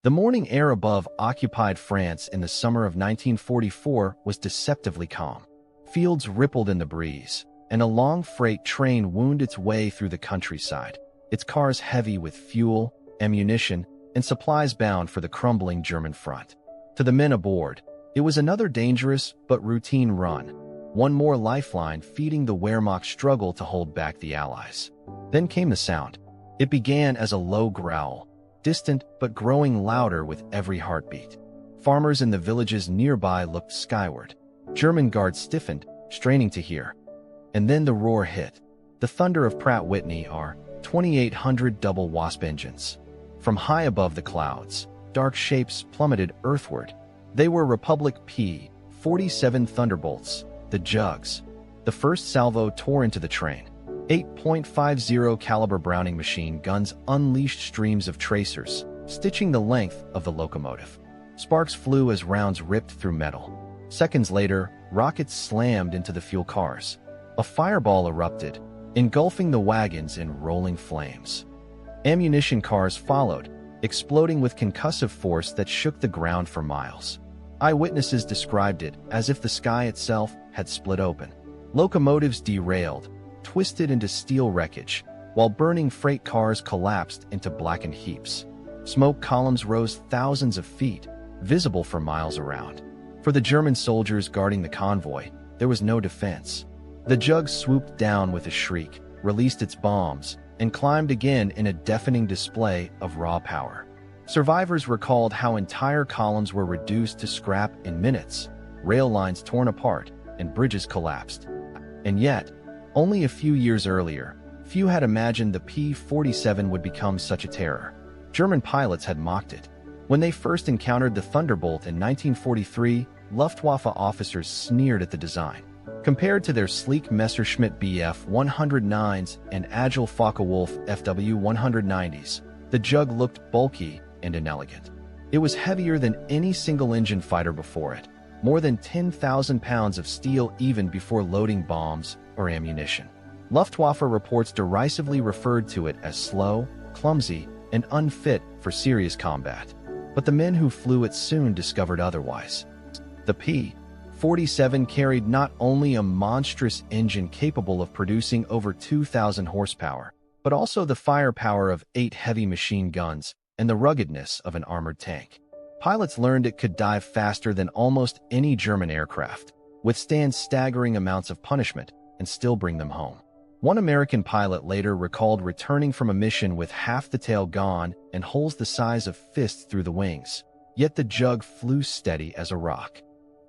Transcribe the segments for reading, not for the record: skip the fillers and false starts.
The morning air above occupied France in the summer of 1944 was deceptively calm. Fields rippled in the breeze, and a long freight train wound its way through the countryside, its cars heavy with fuel, ammunition, and supplies bound for the crumbling German front. To the men aboard, it was another dangerous but routine run, one more lifeline feeding the Wehrmacht's struggle to hold back the Allies. Then came the sound. It began as a low growl, distant but growing louder with every heartbeat. Farmers in the villages nearby looked skyward. German guards stiffened, straining to hear. And then the roar hit, the thunder of Pratt Whitney R-2800 double wasp engines. From high above the clouds, dark shapes plummeted earthward. They were Republic P-47 Thunderbolts, the jugs. The first salvo tore into the train. 8.50 caliber Browning machine guns unleashed streams of tracers, stitching the length of the locomotive. Sparks flew as rounds ripped through metal. Seconds later, rockets slammed into the fuel cars. A fireball erupted, engulfing the wagons in rolling flames. Ammunition cars followed, exploding with concussive force that shook the ground for miles. Eyewitnesses described it as if the sky itself had split open. Locomotives derailed, twisted into steel wreckage, while burning freight cars collapsed into blackened heaps. Smoke columns rose thousands of feet, visible for miles around. For the German soldiers guarding the convoy, there was no defense. The jug swooped down with a shriek, released its bombs, and climbed again in a deafening display of raw power. Survivors recalled how entire columns were reduced to scrap in minutes, rail lines torn apart, and bridges collapsed. And yet, only a few years earlier, few had imagined the P-47 would become such a terror. German pilots had mocked it. When they first encountered the Thunderbolt in 1943, Luftwaffe officers sneered at the design. Compared to their sleek Messerschmitt Bf-109s and agile Focke-Wulf FW-190s, the jug looked bulky and inelegant. It was heavier than any single-engine fighter before it, more than 10,000 pounds of steel even before loading bombs or ammunition. Luftwaffe reports derisively referred to it as slow, clumsy, and unfit for serious combat. But the men who flew it soon discovered otherwise. The P-47 carried not only a monstrous engine capable of producing over 2,000 horsepower, but also the firepower of 8 heavy machine guns and the ruggedness of an armored tank. Pilots learned it could dive faster than almost any German aircraft, withstand staggering amounts of punishment, and still bring them home. One American pilot later recalled returning from a mission with half the tail gone and holes the size of fists through the wings, yet the jug flew steady as a rock.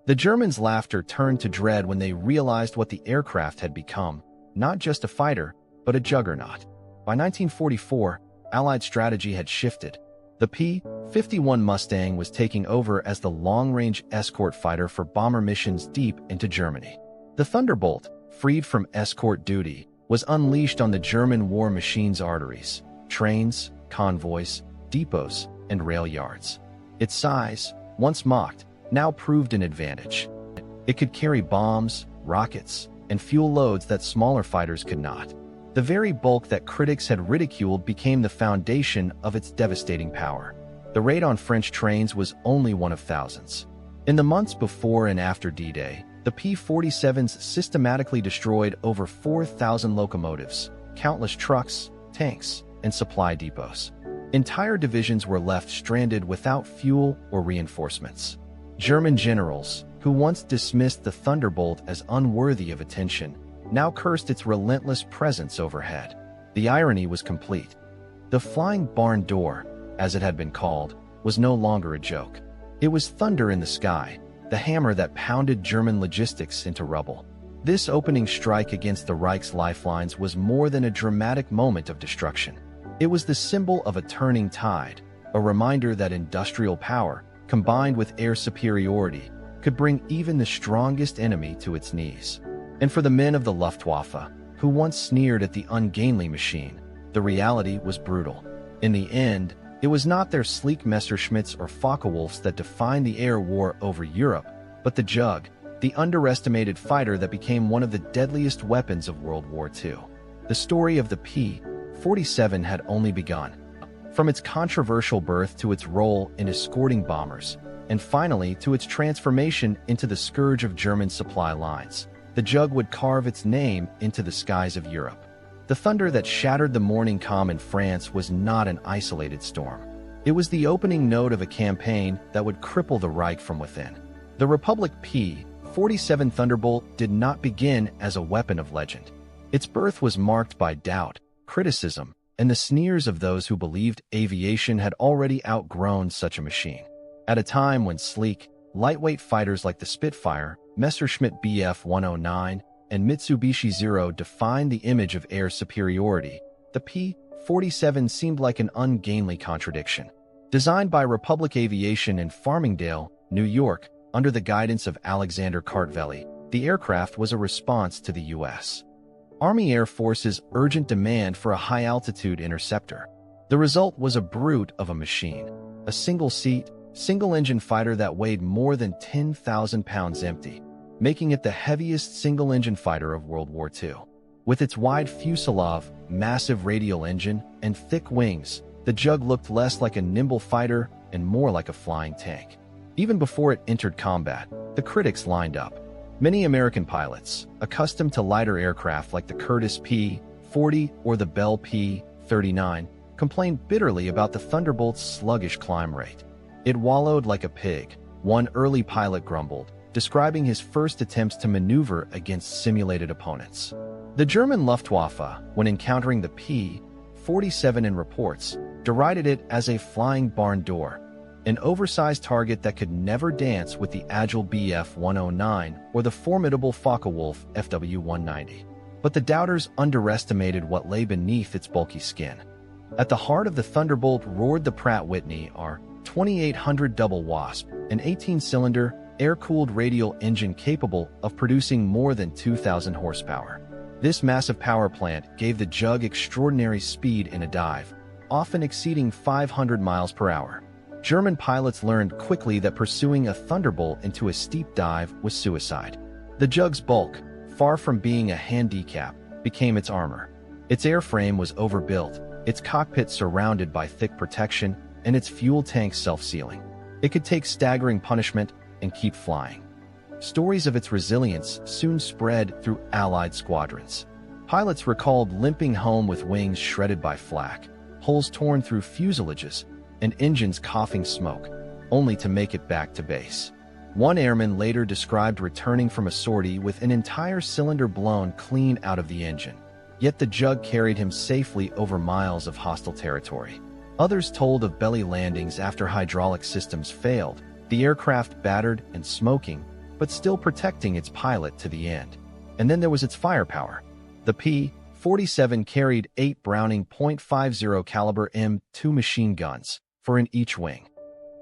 The Germans' laughter turned to dread when they realized what the aircraft had become, not just a fighter, but a juggernaut. By 1944, Allied strategy had shifted. The P-51 Mustang was taking over as the long-range escort fighter for bomber missions deep into Germany. The Thunderbolt, freed from escort duty, was unleashed on the German war machine's arteries, trains, convoys, depots, and rail yards. Its size, once mocked, now proved an advantage. It could carry bombs, rockets, and fuel loads that smaller fighters could not. The very bulk that critics had ridiculed became the foundation of its devastating power. The raid on French trains was only one of thousands. In the months before and after D-Day, the P-47s systematically destroyed over 4,000 locomotives, countless trucks, tanks, and supply depots. Entire divisions were left stranded without fuel or reinforcements. German generals, who once dismissed the Thunderbolt as unworthy of attention, now cursed its relentless presence overhead. The irony was complete. The flying barn door, as it had been called, was no longer a joke. It was thunder in the sky, the hammer that pounded German logistics into rubble. This opening strike against the Reich's lifelines was more than a dramatic moment of destruction. It was the symbol of a turning tide, a reminder that industrial power, combined with air superiority, could bring even the strongest enemy to its knees. And for the men of the Luftwaffe, who once sneered at the ungainly machine, the reality was brutal. In the end, it was not their sleek Messerschmitts or Focke-Wulfs that defined the air war over Europe, but the jug, the underestimated fighter that became one of the deadliest weapons of World War II. The story of the P-47 had only begun. From its controversial birth to its role in escorting bombers, and finally to its transformation into the scourge of German supply lines, the Jug would carve its name into the skies of Europe. The thunder that shattered the morning calm in France was not an isolated storm. It was the opening note of a campaign that would cripple the Reich from within. The Republic P-47 Thunderbolt did not begin as a weapon of legend. Its birth was marked by doubt, criticism, and the sneers of those who believed aviation had already outgrown such a machine. At a time when sleek, lightweight fighters like the Spitfire, Messerschmitt Bf 109, and Mitsubishi Zero defined the image of air superiority, the P-47 seemed like an ungainly contradiction. Designed by Republic Aviation in Farmingdale, New York, under the guidance of Alexander Kartveli, the aircraft was a response to the U.S. Army Air Force's urgent demand for a high-altitude interceptor. The result was a brute of a machine, a single-seat, single-engine fighter that weighed more than 10,000 pounds empty, making it the heaviest single-engine fighter of World War II. With its wide fuselage, massive radial engine, and thick wings, the Jug looked less like a nimble fighter and more like a flying tank. Even before it entered combat, the critics lined up. Many American pilots, accustomed to lighter aircraft like the Curtiss P-40 or the Bell P-39, complained bitterly about the Thunderbolt's sluggish climb rate. It wallowed like a pig, one early pilot grumbled, describing his first attempts to maneuver against simulated opponents. The German Luftwaffe, when encountering the P-47 in reports, derided it as a flying barn door, an oversized target that could never dance with the agile Bf 109 or the formidable Focke-Wulf FW-190. But the doubters underestimated what lay beneath its bulky skin. At the heart of the Thunderbolt roared the Pratt Whitney R-2800 Double Wasp, an 18-cylinder, air-cooled radial engine capable of producing more than 2,000 horsepower. This massive power plant gave the Jug extraordinary speed in a dive, often exceeding 500 miles per hour. German pilots learned quickly that pursuing a Thunderbolt into a steep dive was suicide. The Jug's bulk, far from being a handicap, became its armor. Its airframe was overbuilt, its cockpit surrounded by thick protection, and its fuel tank self-sealing. It could take staggering punishment and keep flying. Stories of its resilience soon spread through Allied squadrons. Pilots recalled limping home with wings shredded by flak, holes torn through fuselages, and engines coughing smoke, only to make it back to base. One airman later described returning from a sortie with an entire cylinder blown clean out of the engine. Yet the Jug carried him safely over miles of hostile territory. Others told of belly landings after hydraulic systems failed, the aircraft battered and smoking, but still protecting its pilot to the end. And then there was its firepower. The P-47 carried 8 Browning .50 caliber M2 machine guns, 4 in each wing.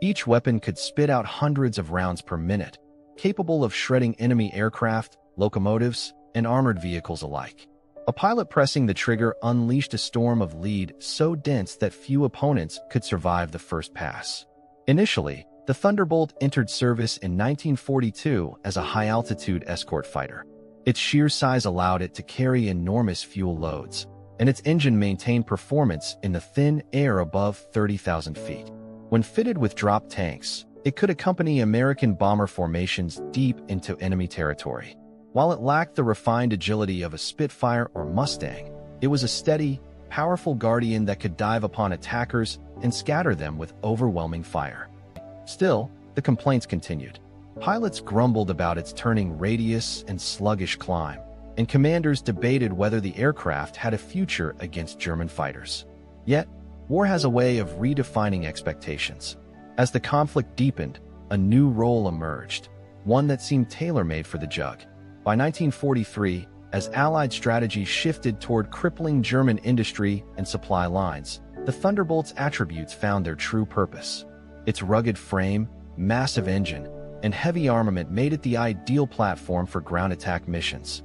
Each weapon could spit out hundreds of rounds per minute, capable of shredding enemy aircraft, locomotives, and armored vehicles alike. A pilot pressing the trigger unleashed a storm of lead so dense that few opponents could survive the first pass. Initially, the Thunderbolt entered service in 1942 as a high-altitude escort fighter. Its sheer size allowed it to carry enormous fuel loads, and its engine maintained performance in the thin air above 30,000 feet. When fitted with drop tanks, it could accompany American bomber formations deep into enemy territory. While it lacked the refined agility of a Spitfire or Mustang, it was a steady, powerful guardian that could dive upon attackers and scatter them with overwhelming fire. Still, the complaints continued. Pilots grumbled about its turning radius and sluggish climb, and commanders debated whether the aircraft had a future against German fighters. Yet, war has a way of redefining expectations. As the conflict deepened, a new role emerged, one that seemed tailor-made for the Jug. By 1943, as Allied strategy shifted toward crippling German industry and supply lines, the Thunderbolt's attributes found their true purpose. Its rugged frame, massive engine, and heavy armament made it the ideal platform for ground attack missions.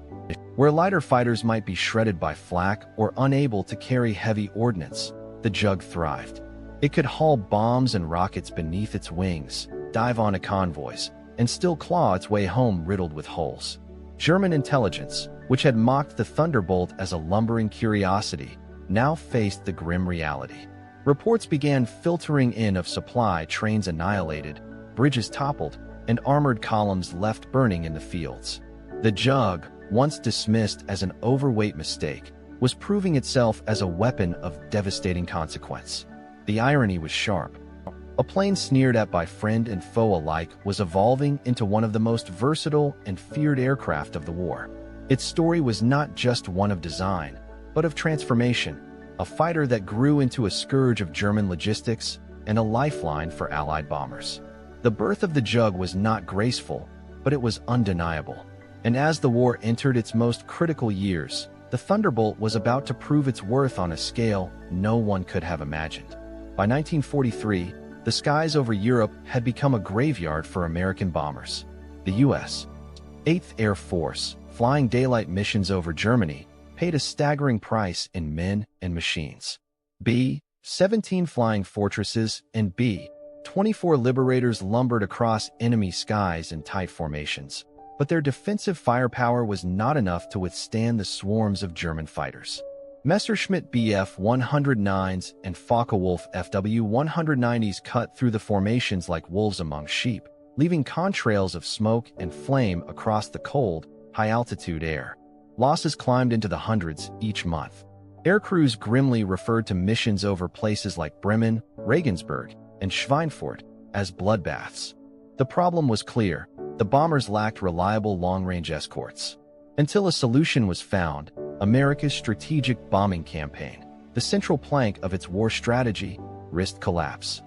Where lighter fighters might be shredded by flak or unable to carry heavy ordnance, the Jug thrived. It could haul bombs and rockets beneath its wings, dive onto convoys, and still claw its way home riddled with holes. German intelligence, which had mocked the Thunderbolt as a lumbering curiosity, now faced the grim reality. Reports began filtering in of supply trains annihilated, bridges toppled, and armored columns left burning in the fields. The Jug, once dismissed as an overweight mistake, was proving itself as a weapon of devastating consequence. The irony was sharp. A plane sneered at by friend and foe alike was evolving into one of the most versatile and feared aircraft of the war. Its story was not just one of design, but of transformation, a fighter that grew into a scourge of German logistics and a lifeline for Allied bombers. The birth of the Jug was not graceful, but it was undeniable. And as the war entered its most critical years, the Thunderbolt was about to prove its worth on a scale no one could have imagined. By 1943, the skies over Europe had become a graveyard for American bombers. The U.S. 8th Air Force, flying daylight missions over Germany, paid a staggering price in men and machines. B-17 flying fortresses and B-24 Liberators lumbered across enemy skies in tight formations, but their defensive firepower was not enough to withstand the swarms of German fighters. Messerschmitt Bf-109s and Focke-Wulf Fw-190s cut through the formations like wolves among sheep, leaving contrails of smoke and flame across the cold, high-altitude air. Losses climbed into the hundreds each month. Aircrews grimly referred to missions over places like Bremen, Regensburg, and Schweinfurt as bloodbaths. The problem was clear: the bombers lacked reliable long-range escorts. Until a solution was found, America's strategic bombing campaign, the central plank of its war strategy, risked collapse.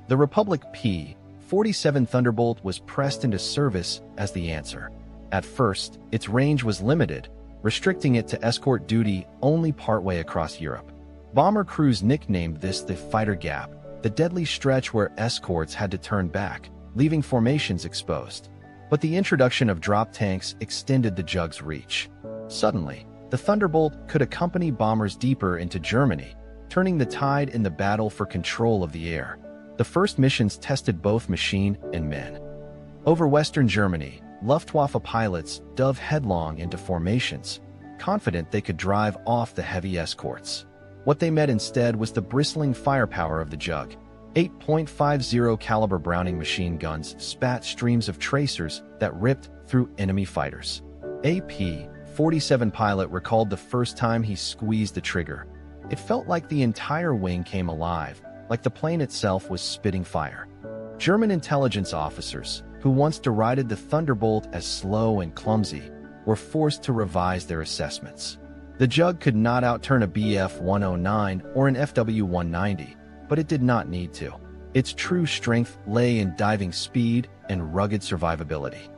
The Republic P-47 Thunderbolt was pressed into service as the answer. At first, its range was limited, restricting it to escort duty only partway across Europe. Bomber crews nicknamed this the fighter gap, the deadly stretch where escorts had to turn back, leaving formations exposed. But the introduction of drop tanks extended the Jug's reach. Suddenly, the Thunderbolt could accompany bombers deeper into Germany, turning the tide in the battle for control of the air. The first missions tested both machine and men. Over Western Germany, Luftwaffe pilots dove headlong into formations, confident they could drive off the heavy escorts. What they met instead was the bristling firepower of the Jug. 8.50 caliber Browning machine guns spat streams of tracers that ripped through enemy fighters. A P-47 pilot recalled the first time he squeezed the trigger. It felt like the entire wing came alive, like the plane itself was spitting fire. German intelligence officers, who once derided the Thunderbolt as slow and clumsy, were forced to revise their assessments. The Jug could not outturn a Bf-109 or an Fw-190, but it did not need to. Its true strength lay in diving speed and rugged survivability.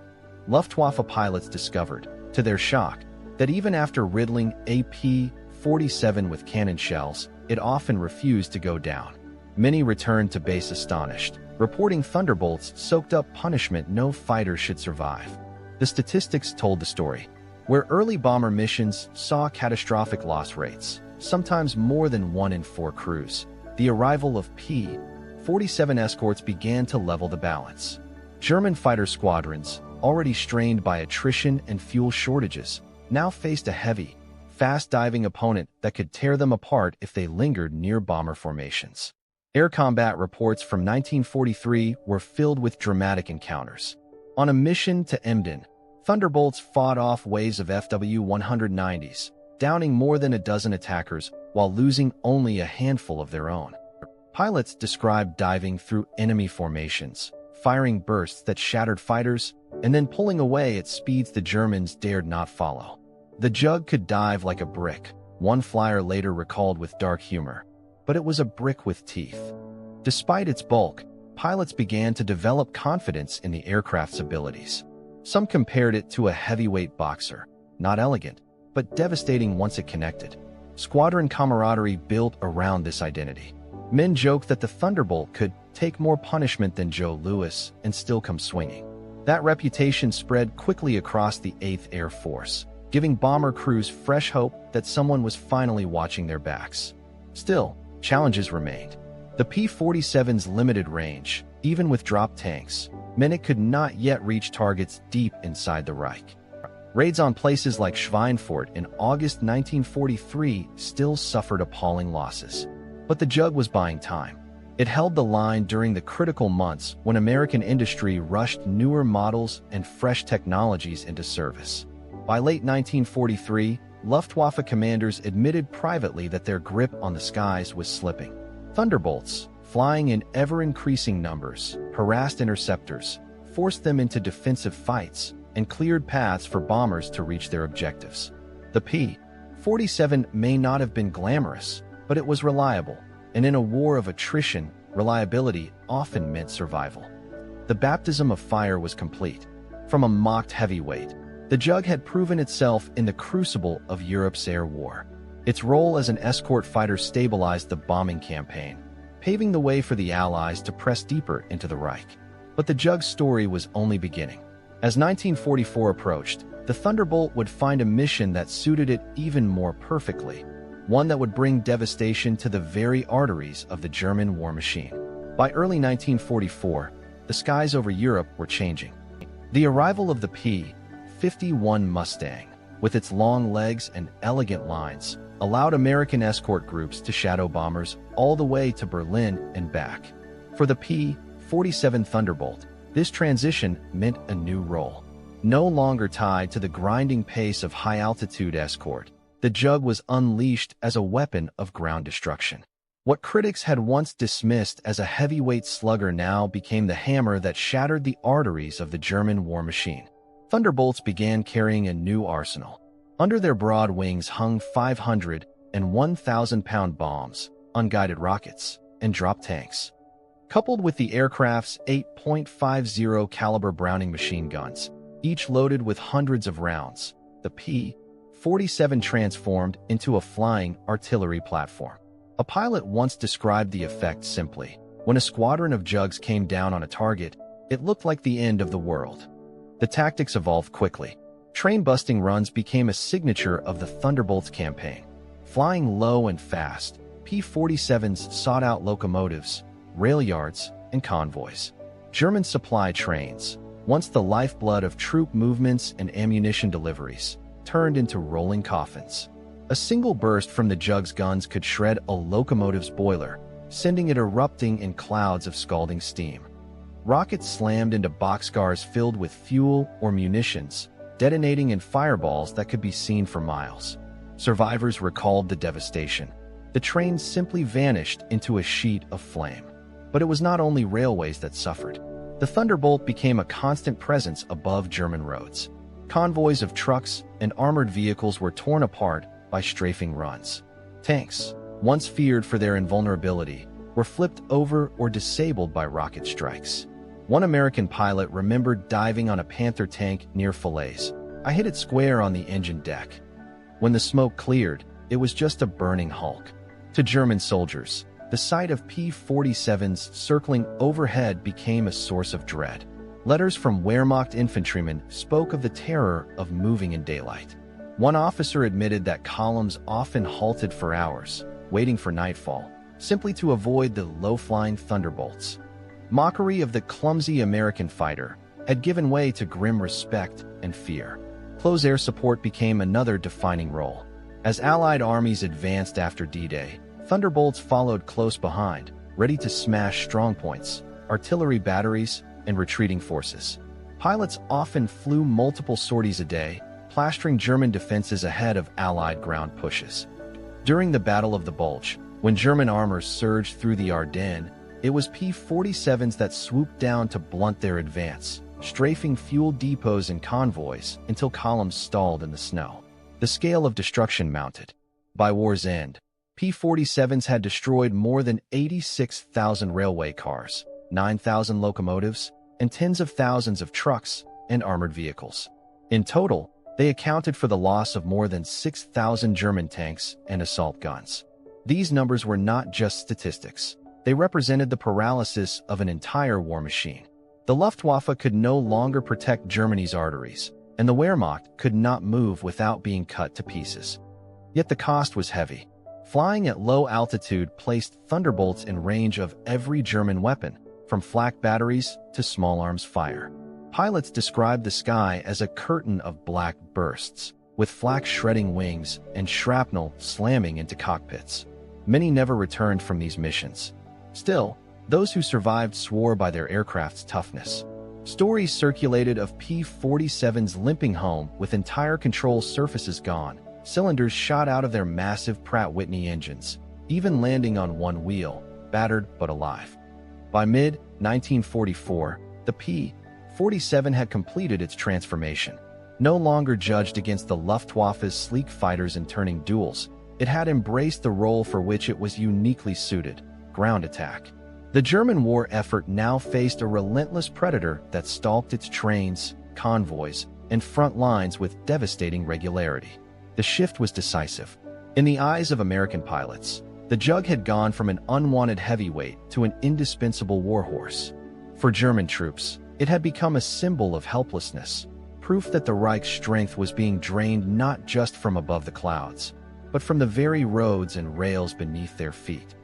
Luftwaffe pilots discovered, to their shock, that even after riddling a P-47 with cannon shells, it often refused to go down. Many returned to base astonished, reporting Thunderbolts soaked up punishment no fighter should survive. The statistics told the story. Where early bomber missions saw catastrophic loss rates, sometimes more than 1 in 4 crews, the arrival of P-47 escorts began to level the balance. German fighter squadrons, already strained by attrition and fuel shortages, now faced a heavy, fast-diving opponent that could tear them apart if they lingered near bomber formations. Air combat reports from 1943 were filled with dramatic encounters. On a mission to Emden, Thunderbolts fought off waves of Fw-190s, downing more than a dozen attackers while losing only a handful of their own. Pilots described diving through enemy formations, firing bursts that shattered fighters, and then pulling away at speeds the Germans dared not follow. The Jug could dive like a brick, one flyer later recalled with dark humor. But it was a brick with teeth. Despite its bulk, pilots began to develop confidence in the aircraft's abilities. Some compared it to a heavyweight boxer, not elegant, but devastating once it connected. Squadron camaraderie built around this identity. Men joked that the Thunderbolt could take more punishment than Joe Louis and still come swinging. That reputation spread quickly across the 8th Air Force, giving bomber crews fresh hope that someone was finally watching their backs. Still, challenges remained. The P-47's limited range, even with drop tanks, meant it could not yet reach targets deep inside the Reich. Raids on places like Schweinfurt in August 1943 still suffered appalling losses. But the Jug was buying time. It held the line during the critical months when American industry rushed newer models and fresh technologies into service. By late 1943, Luftwaffe commanders admitted privately that their grip on the skies was slipping. Thunderbolts, flying in ever-increasing numbers, harassed interceptors, forced them into defensive fights, and cleared paths for bombers to reach their objectives. The P-47 may not have been glamorous, but it was reliable, and in a war of attrition, reliability often meant survival. The baptism of fire was complete. From a mocked heavyweight, the Jug had proven itself in the crucible of Europe's air war. Its role as an escort fighter stabilized the bombing campaign, paving the way for the Allies to press deeper into the Reich. But the Jug's story was only beginning. As 1944 approached, the Thunderbolt would find a mission that suited it even more perfectly, one that would bring devastation to the very arteries of the German war machine. By early 1944, the skies over Europe were changing. The arrival of the P-51 Mustang, with its long legs and elegant lines, allowed American escort groups to shadow bombers all the way to Berlin and back. For the P-47 Thunderbolt, this transition meant a new role. No longer tied to the grinding pace of high-altitude escort, the Jug was unleashed as a weapon of ground destruction. What critics had once dismissed as a heavyweight slugger now became the hammer that shattered the arteries of the German war machine. Thunderbolts began carrying a new arsenal. Under their broad wings hung 500 and 1,000-pound bombs, unguided rockets, and drop tanks. Coupled with the aircraft's 8.50 caliber Browning machine guns, each loaded with hundreds of rounds, the P-47 transformed into a flying artillery platform. A pilot once described the effect simply: when a squadron of Jugs came down on a target, it looked like the end of the world. The tactics evolved quickly. Train-busting runs became a signature of the Thunderbolt's campaign. Flying low and fast, P-47s sought out locomotives, rail yards, and convoys. German supply trains, once the lifeblood of troop movements and ammunition deliveries, turned into rolling coffins. A single burst from the Jug's guns could shred a locomotive's boiler, sending it erupting in clouds of scalding steam. Rockets slammed into boxcars filled with fuel or munitions, detonating in fireballs that could be seen for miles. Survivors recalled the devastation. The train simply vanished into a sheet of flame. But it was not only railways that suffered. The Thunderbolt became a constant presence above German roads. Convoys of trucks and armored vehicles were torn apart by strafing runs. Tanks, once feared for their invulnerability, were flipped over or disabled by rocket strikes. One American pilot remembered diving on a Panther tank near Falaise. "I hit it square on the engine deck. When the smoke cleared, it was just a burning hulk." To German soldiers, the sight of P-47s circling overhead became a source of dread. Letters from Wehrmacht infantrymen spoke of the terror of moving in daylight. One officer admitted that columns often halted for hours, waiting for nightfall, simply to avoid the low-flying Thunderbolts. Mockery of the clumsy American fighter had given way to grim respect and fear. Close air support became another defining role. As Allied armies advanced after D-Day, Thunderbolts followed close behind, ready to smash strongpoints, artillery batteries, and retreating forces. Pilots often flew multiple sorties a day, plastering German defenses ahead of Allied ground pushes. During the Battle of the Bulge, when German armor surged through the Ardennes, it was P-47s that swooped down to blunt their advance, strafing fuel depots and convoys until columns stalled in the snow. The scale of destruction mounted. By war's end, P-47s had destroyed more than 86,000 railway cars, 9,000 locomotives, and tens of thousands of trucks and armored vehicles. In total, they accounted for the loss of more than 6,000 German tanks and assault guns. These numbers were not just statistics. They represented the paralysis of an entire war machine. The Luftwaffe could no longer protect Germany's arteries, and the Wehrmacht could not move without being cut to pieces. Yet the cost was heavy. Flying at low altitude placed Thunderbolts in range of every German weapon, from flak batteries to small arms fire. Pilots described the sky as a curtain of black bursts, with flak shredding wings and shrapnel slamming into cockpits. Many never returned from these missions. Still, those who survived swore by their aircraft's toughness. Stories circulated of P-47s limping home with entire control surfaces gone, cylinders shot out of their massive Pratt Whitney engines, even landing on one wheel, battered but alive. By mid-1944, the P-47 had completed its transformation. No longer judged against the Luftwaffe's sleek fighters in turning duels, it had embraced the role for which it was uniquely suited: ground attack. The German war effort now faced a relentless predator that stalked its trains, convoys, and front lines with devastating regularity. The shift was decisive. In the eyes of American pilots, the Jug had gone from an unwanted heavyweight to an indispensable warhorse. For German troops, it had become a symbol of helplessness, proof that the Reich's strength was being drained not just from above the clouds, but from the very roads and rails beneath their feet.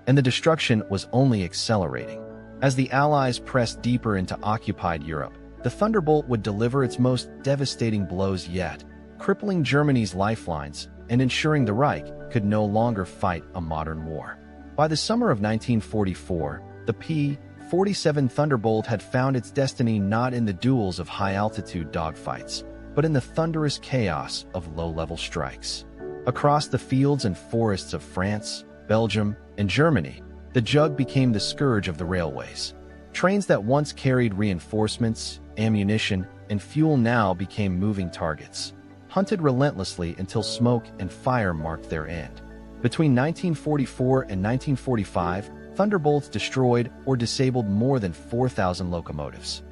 And the destruction was only accelerating. As the Allies pressed deeper into occupied Europe, the Thunderbolt would deliver its most devastating blows yet, crippling Germany's lifelines and ensuring the Reich could no longer fight a modern war. By the summer of 1944, the P-47 Thunderbolt had found its destiny not in the duels of high-altitude dogfights, but in the thunderous chaos of low-level strikes. Across the fields and forests of France, Belgium, and Germany, the Jug became the scourge of the railways. Trains that once carried reinforcements, ammunition, and fuel now became moving targets, hunted relentlessly until smoke and fire marked their end. Between 1944 and 1945, Thunderbolts destroyed or disabled more than 4,000 locomotives.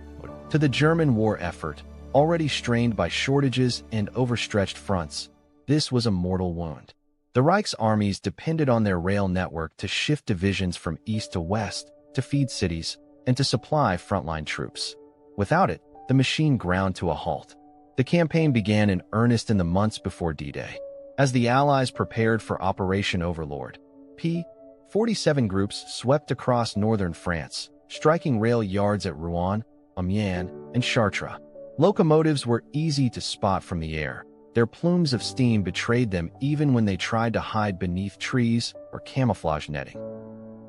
To the German war effort, already strained by shortages and overstretched fronts, this was a mortal wound. The Reich's armies depended on their rail network to shift divisions from east to west, to feed cities, and to supply frontline troops. Without it, the machine ground to a halt. The campaign began in earnest in the months before D-Day. As the Allies prepared for Operation Overlord, P-47 groups swept across northern France, striking rail yards at Rouen, Amiens, and Chartres. Locomotives were easy to spot from the air. Their plumes of steam betrayed them even when they tried to hide beneath trees or camouflage netting.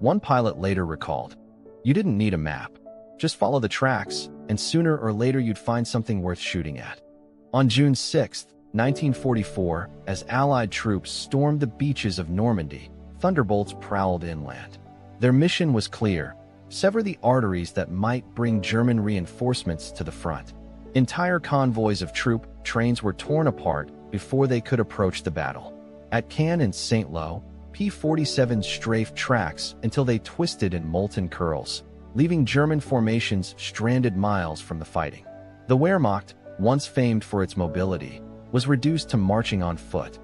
One pilot later recalled, "You didn't need a map. Just follow the tracks, and sooner or later you'd find something worth shooting at." On June 6, 1944, as Allied troops stormed the beaches of Normandy, Thunderbolts prowled inland. Their mission was clear: sever the arteries that might bring German reinforcements to the front. Entire convoys of troop trains were torn apart before they could approach the battle. At Caen and Saint-Lô, P-47s strafed tracks until they twisted in molten curls, leaving German formations stranded miles from the fighting. The Wehrmacht, once famed for its mobility, was reduced to marching on foot.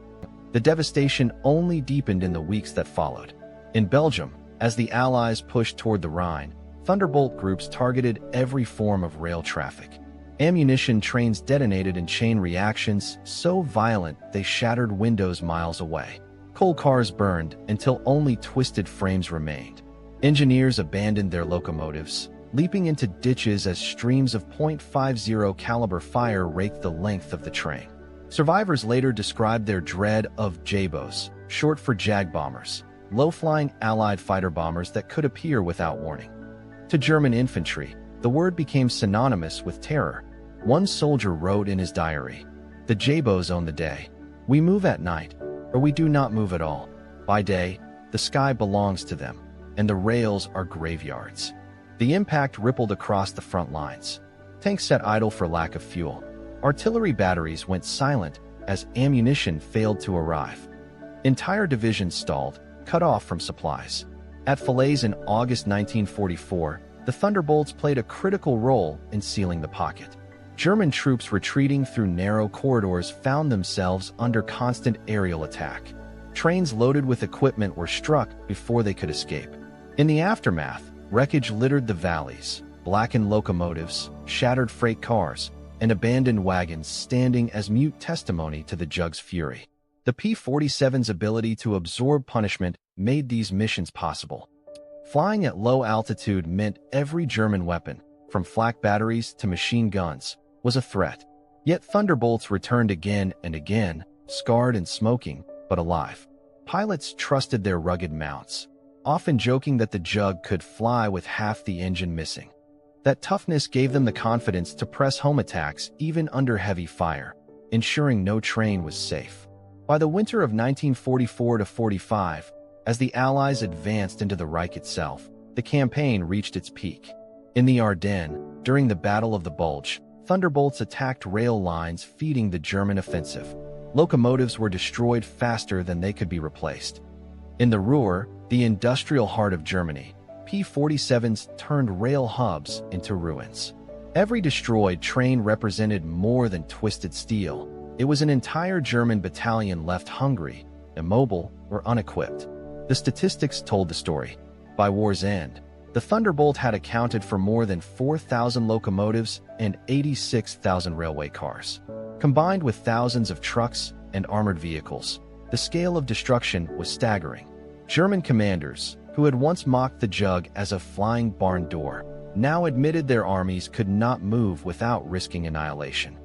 The devastation only deepened in the weeks that followed. In Belgium, as the Allies pushed toward the Rhine, Thunderbolt groups targeted every form of rail traffic. Ammunition trains detonated in chain reactions so violent they shattered windows miles away. Coal cars burned until only twisted frames remained. Engineers abandoned their locomotives, leaping into ditches as streams of .50 caliber fire raked the length of the train. Survivors later described their dread of JBOs, short for Jag bombers, low-flying Allied fighter bombers that could appear without warning. To German infantry, the word became synonymous with terror. One soldier wrote in his diary, "The JBOs own the day. We move at night, or we do not move at all. By day, the sky belongs to them, and the rails are graveyards." The impact rippled across the front lines. Tanks sat idle for lack of fuel. Artillery batteries went silent as ammunition failed to arrive. Entire divisions stalled, cut off from supplies. At Falaise in August 1944, the Thunderbolts played a critical role in sealing the pocket. German troops retreating through narrow corridors found themselves under constant aerial attack. Trains loaded with equipment were struck before they could escape. In the aftermath, wreckage littered the valleys, blackened locomotives, shattered freight cars, and abandoned wagons standing as mute testimony to the Jug's fury. The P-47's ability to absorb punishment made these missions possible. Flying at low altitude meant every German weapon, from flak batteries to machine guns, was a threat. Yet Thunderbolts returned again and again, scarred and smoking, but alive. Pilots trusted their rugged mounts, often joking that the Jug could fly with half the engine missing. That toughness gave them the confidence to press home attacks even under heavy fire, ensuring no train was safe. By the winter of 1944-45, as the Allies advanced into the Reich itself, the campaign reached its peak. In the Ardennes, during the Battle of the Bulge, Thunderbolts attacked rail lines feeding the German offensive. Locomotives were destroyed faster than they could be replaced. In the Ruhr, the industrial heart of Germany, P-47s turned rail hubs into ruins. Every destroyed train represented more than twisted steel. It was an entire German battalion left hungry, immobile, or unequipped. The statistics told the story. By war's end, the Thunderbolt had accounted for more than 4,000 locomotives and 86,000 railway cars. Combined with thousands of trucks and armored vehicles, the scale of destruction was staggering. German commanders, who had once mocked the Jug as a flying barn door, now admitted their armies could not move without risking annihilation.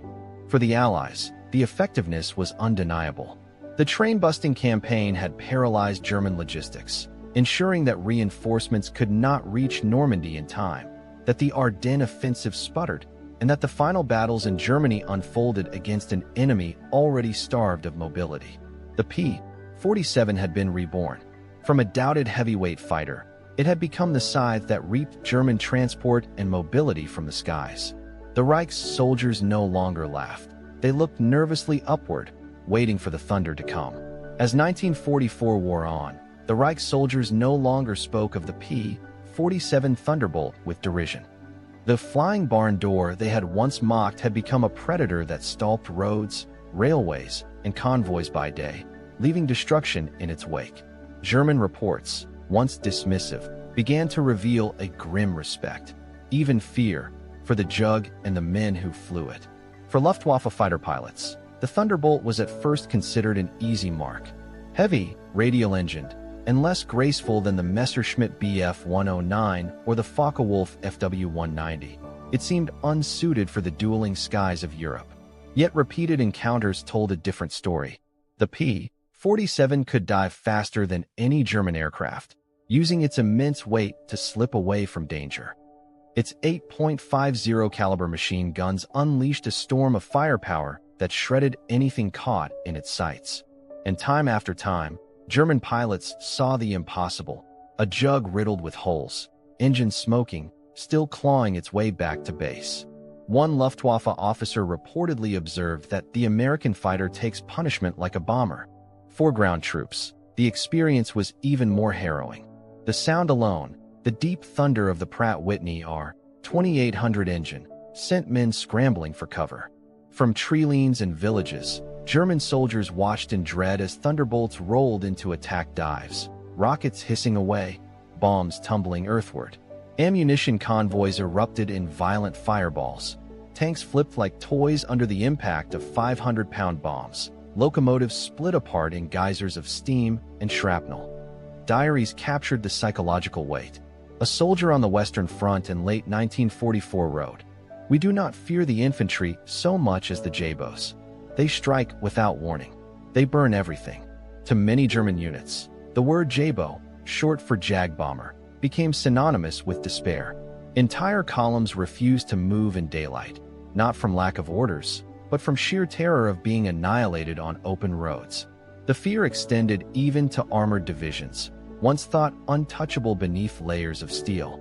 For the Allies, the effectiveness was undeniable. The train-busting campaign had paralyzed German logistics, ensuring that reinforcements could not reach Normandy in time, that the Ardennes offensive sputtered, and that the final battles in Germany unfolded against an enemy already starved of mobility. The P-47 had been reborn. From a doubted heavyweight fighter, it had become the scythe that reaped German transport and mobility from the skies. The Reich's soldiers no longer laughed. They looked nervously upward, waiting for the thunder to come. As 1944 wore on, the Reich soldiers no longer spoke of the P-47 Thunderbolt with derision. The flying barn door they had once mocked had become a predator that stalked roads, railways, and convoys by day, leaving destruction in its wake. German reports, once dismissive, began to reveal a grim respect, even fear, for the Jug and the men who flew it. For Luftwaffe fighter pilots, the Thunderbolt was at first considered an easy mark. Heavy, radial-engined, and less graceful than the Messerschmitt Bf 109 or the Focke-Wulf FW 190. It seemed unsuited for the dueling skies of Europe. Yet repeated encounters told a different story. The P-47 could dive faster than any German aircraft, using its immense weight to slip away from danger. Its 8.50 caliber machine guns unleashed a storm of firepower that shredded anything caught in its sights. And time after time, German pilots saw the impossible, a Jug riddled with holes, engine smoking, still clawing its way back to base. One Luftwaffe officer reportedly observed that the American fighter takes punishment like a bomber. For ground troops, the experience was even more harrowing. The sound alone, the deep thunder of the Pratt Whitney R-2800 engine, sent men scrambling for cover. From tree lanes and villages, German soldiers watched in dread as Thunderbolts rolled into attack dives, rockets hissing away, bombs tumbling earthward. Ammunition convoys erupted in violent fireballs. Tanks flipped like toys under the impact of 500-pound bombs. Locomotives split apart in geysers of steam and shrapnel. Diaries captured the psychological weight. A soldier on the Western Front in late 1944 wrote, "We do not fear the infantry so much as the Jabos. They strike without warning. They burn everything." To many German units, the word Jabo, short for Jag bomber, became synonymous with despair. Entire columns refused to move in daylight, not from lack of orders, but from sheer terror of being annihilated on open roads. The fear extended even to armored divisions, once thought untouchable beneath layers of steel.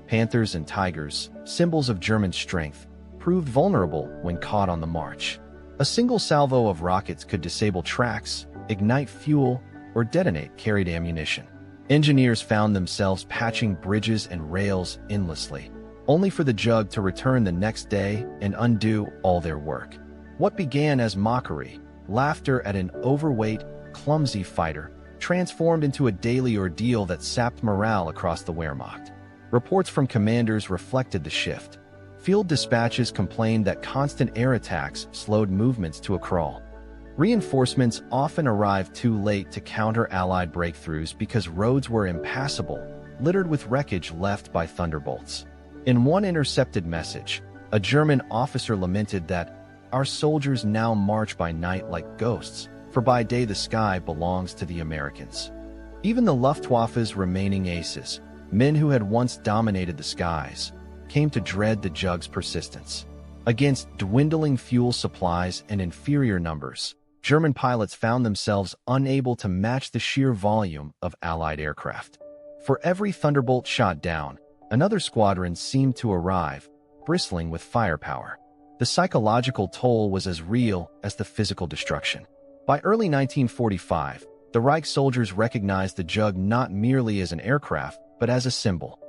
Panthers and Tigers, symbols of German strength, proved vulnerable when caught on the march. A single salvo of rockets could disable tracks, ignite fuel, or detonate carried ammunition. Engineers found themselves patching bridges and rails endlessly, only for the Jug to return the next day and undo all their work. What began as mockery, laughter at an overweight, clumsy fighter, transformed into a daily ordeal that sapped morale across the Wehrmacht. Reports from commanders reflected the shift. Field dispatches complained that constant air attacks slowed movements to a crawl. Reinforcements often arrived too late to counter Allied breakthroughs because roads were impassable, littered with wreckage left by Thunderbolts. In one intercepted message, a German officer lamented that, "Our soldiers now march by night like ghosts, for by day the sky belongs to the Americans. Even the Luftwaffe's remaining aces, men who had once dominated the skies, came to dread the Jug's persistence. Against dwindling fuel supplies and inferior numbers, German pilots found themselves unable to match the sheer volume of Allied aircraft. For every Thunderbolt shot down, another squadron seemed to arrive, bristling with firepower. The psychological toll was as real as the physical destruction. By early 1945, the Reich soldiers recognized the Jug not merely as an aircraft, but as a symbol.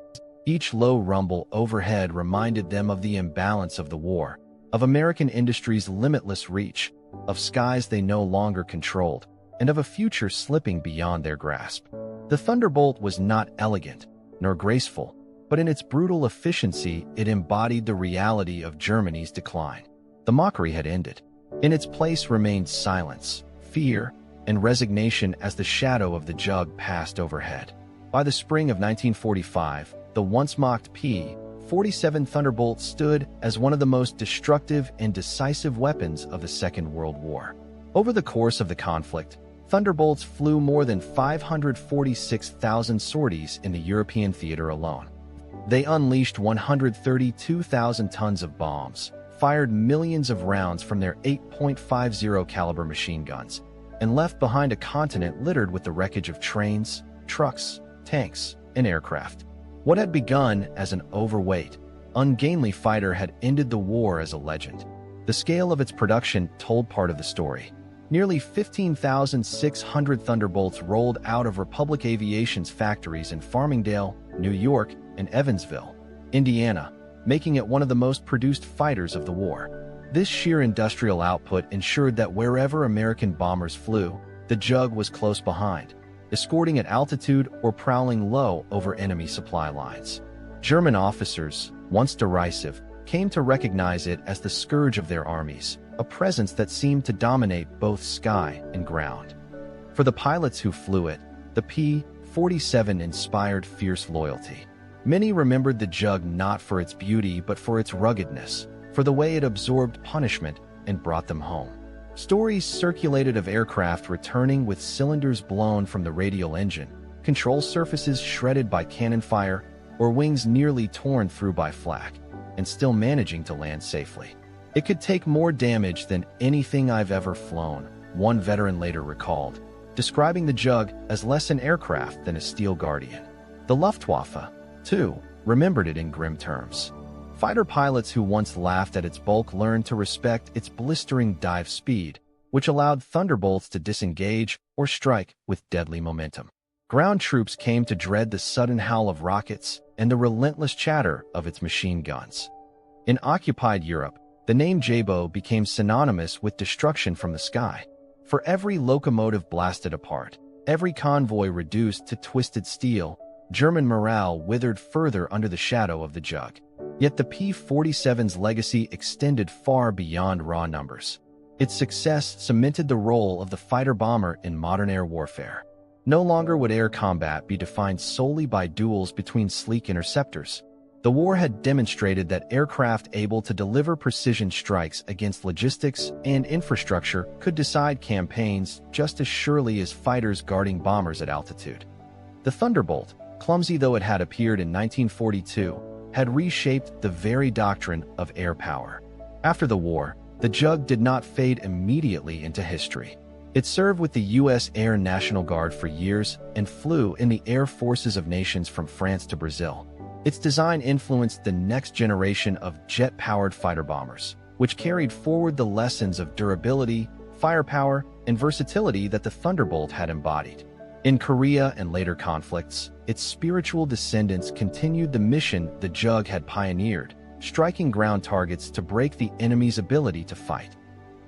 Each low rumble overhead reminded them of the imbalance of the war, of American industry's limitless reach, of skies they no longer controlled, and of a future slipping beyond their grasp. The Thunderbolt was not elegant, nor graceful, but in its brutal efficiency it embodied the reality of Germany's decline. The mockery had ended. In its place remained silence, fear, and resignation as the shadow of the Jug passed overhead. By the spring of 1945, the once-mocked P-47 Thunderbolt stood as one of the most destructive and decisive weapons of the Second World War. Over the course of the conflict, Thunderbolts flew more than 546,000 sorties in the European theater alone. They unleashed 132,000 tons of bombs, fired millions of rounds from their 8.50 caliber machine guns, and left behind a continent littered with the wreckage of trains, trucks, tanks, and aircraft. What had begun as an overweight, ungainly fighter had ended the war as a legend. The scale of its production told part of the story. Nearly 15,600 Thunderbolts rolled out of Republic Aviation's factories in Farmingdale, New York, and Evansville, Indiana, making it one of the most produced fighters of the war. This sheer industrial output ensured that wherever American bombers flew, the Jug was close behind, escorting at altitude or prowling low over enemy supply lines. German officers, once derisive, came to recognize it as the scourge of their armies, a presence that seemed to dominate both sky and ground. For the pilots who flew it, the P-47 inspired fierce loyalty. Many remembered the Jug not for its beauty but for its ruggedness, for the way it absorbed punishment and brought them home. Stories circulated of aircraft returning with cylinders blown from the radial engine, control surfaces shredded by cannon fire, or wings nearly torn through by flak, and still managing to land safely. "It could take more damage than anything I've ever flown," one veteran later recalled, describing the Jug as less an aircraft than a steel guardian. The Luftwaffe, too, remembered it in grim terms. Fighter pilots who once laughed at its bulk learned to respect its blistering dive speed, which allowed Thunderbolts to disengage or strike with deadly momentum. Ground troops came to dread the sudden howl of rockets and the relentless chatter of its machine guns. In occupied Europe, the name Jabo became synonymous with destruction from the sky. For every locomotive blasted apart, every convoy reduced to twisted steel, German morale withered further under the shadow of the Jug. Yet the P-47's legacy extended far beyond raw numbers. Its success cemented the role of the fighter-bomber in modern air warfare. No longer would air combat be defined solely by duels between sleek interceptors. The war had demonstrated that aircraft able to deliver precision strikes against logistics and infrastructure could decide campaigns just as surely as fighters guarding bombers at altitude. The Thunderbolt, clumsy though it had appeared in 1942, had reshaped the very doctrine of air power. After the war, the Jug did not fade immediately into history. It served with the U.S. Air National Guard for years and flew in the air forces of nations from France to Brazil. Its design influenced the next generation of jet-powered fighter bombers, which carried forward the lessons of durability, firepower, and versatility that the Thunderbolt had embodied. In Korea and later conflicts, its spiritual descendants continued the mission the Jug had pioneered, striking ground targets to break the enemy's ability to fight.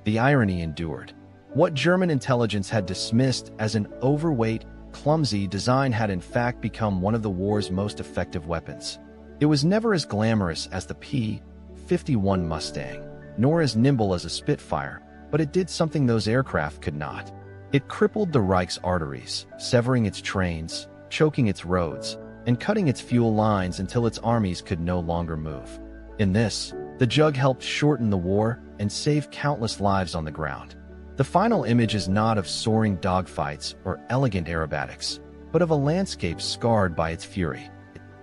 The irony endured. What German intelligence had dismissed as an overweight, clumsy design had in fact become one of the war's most effective weapons. It was never as glamorous as the P-51 Mustang, nor as nimble as a Spitfire, but it did something those aircraft could not. It crippled the Reich's arteries, severing its trains, choking its roads, and cutting its fuel lines until its armies could no longer move. In this, the Jug helped shorten the war and save countless lives on the ground. The final image is not of soaring dogfights or elegant aerobatics, but of a landscape scarred by its fury.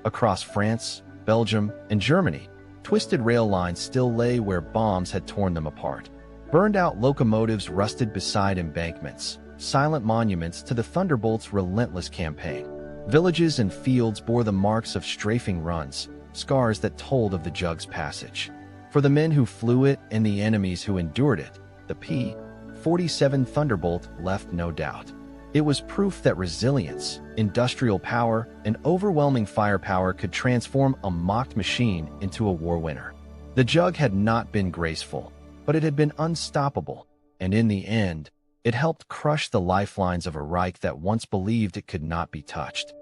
Across France, Belgium, and Germany, twisted rail lines still lay where bombs had torn them apart. Burned-out locomotives rusted beside embankments, silent monuments to the Thunderbolt's relentless campaign. Villages and fields bore the marks of strafing runs, scars that told of the Jug's passage. For the men who flew it and the enemies who endured it, the P-47 Thunderbolt left no doubt. It was proof that resilience, industrial power, and overwhelming firepower could transform a mocked machine into a war winner. The Jug had not been graceful, but it had been unstoppable, and in the end, it helped crush the lifelines of a Reich that once believed it could not be touched.